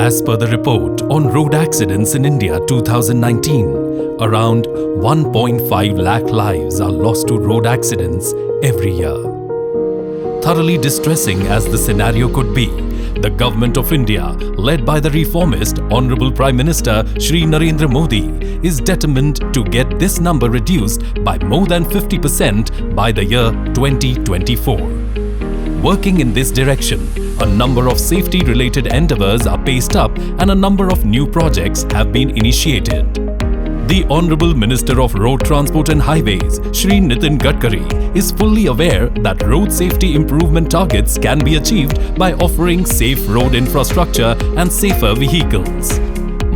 As per the report on road accidents in India 2019, around 1.5 lakh lives are lost to road accidents every year. Thoroughly distressing as the scenario could be, the Government of India, led by the reformist Honorable Prime Minister Shri Narendra Modi, is determined to get this number reduced by more than 50% by the year 2024. Working in this direction, a number of safety-related endeavours are paced up and a number of new projects have been initiated. The Honourable Minister of Road Transport and Highways, Shri Nitin Gadkari, is fully aware that road safety improvement targets can be achieved by offering safe road infrastructure and safer vehicles.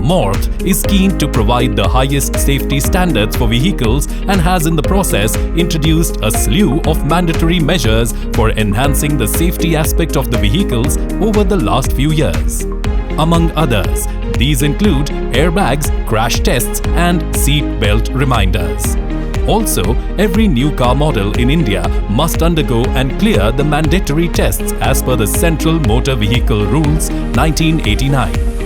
MoRTH is keen to provide the highest safety standards for vehicles and has in the process introduced a slew of mandatory measures for enhancing the safety aspect of the vehicles over the last few years. Among others, these include airbags, crash tests and seat belt reminders. Also, every new car model in India must undergo and clear the mandatory tests as per the Central Motor Vehicle Rules 1989.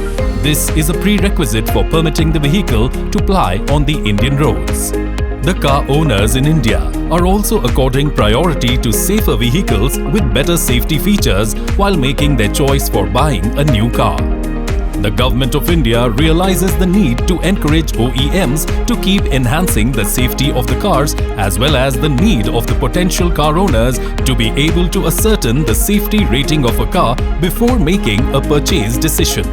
This is a prerequisite for permitting the vehicle to ply on the Indian roads. The car owners in India are also according priority to safer vehicles with better safety features while making their choice for buying a new car. The Government of India realizes the need to encourage OEMs to keep enhancing the safety of the cars as well as the need of the potential car owners to be able to ascertain the safety rating of a car before making a purchase decision.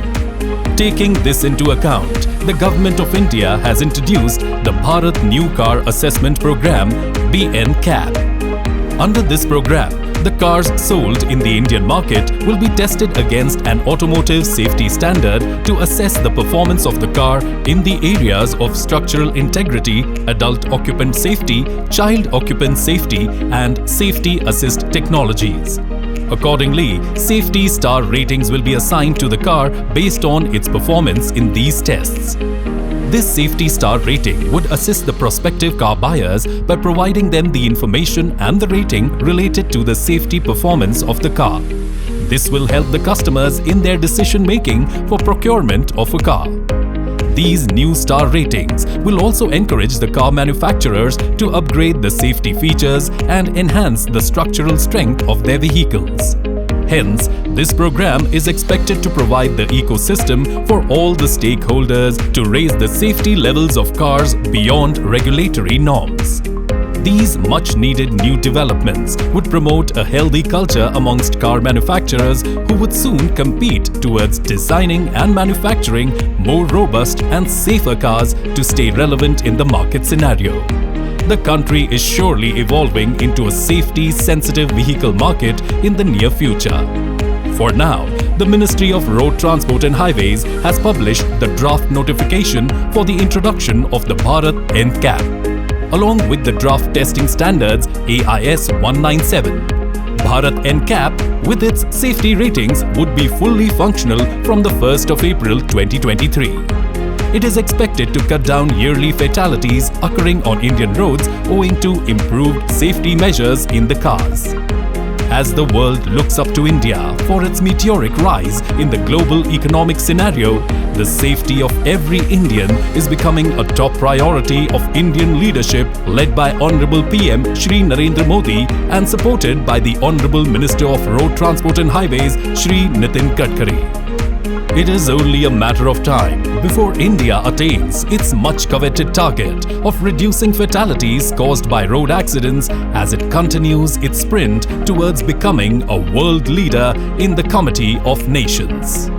Taking this into account, the Government of India has introduced the Bharat New Car Assessment Program (BNCAP). Under this program, the cars sold in the Indian market will be tested against an automotive safety standard to assess the performance of the car in the areas of structural integrity, adult occupant safety, child occupant safety and safety assist technologies. Accordingly, safety star ratings will be assigned to the car based on its performance in these tests. This safety star rating would assist the prospective car buyers by providing them the information and the rating related to the safety performance of the car. This will help the customers in their decision-making for procurement of a car. These new star ratings will also encourage the car manufacturers to upgrade the safety features and enhance the structural strength of their vehicles. Hence, this program is expected to provide the ecosystem for all the stakeholders to raise the safety levels of cars beyond regulatory norms. These much-needed new developments would promote a healthy culture amongst car manufacturers who would soon compete towards designing and manufacturing more robust and safer cars to stay relevant in the market scenario. The country is surely evolving into a safety-sensitive vehicle market in the near future. For now, the Ministry of Road Transport and Highways has published the draft notification for the introduction of the Bharat NCAP. Along with the draft testing standards AIS 197. Bharat NCAP, with its safety ratings, would be fully functional from the 1st of April 2023. It is expected to cut down yearly fatalities occurring on Indian roads owing to improved safety measures in the cars. As the world looks up to India for its meteoric rise in the global economic scenario, the safety of every Indian is becoming a top priority of Indian leadership led by Honourable PM Shri Narendra Modi and supported by the Honourable Minister of Road Transport and Highways Shri Nitin Gadkari. It is only a matter of time before India attains its much-coveted target of reducing fatalities caused by road accidents as it continues its sprint towards becoming a world leader in the Committee of Nations.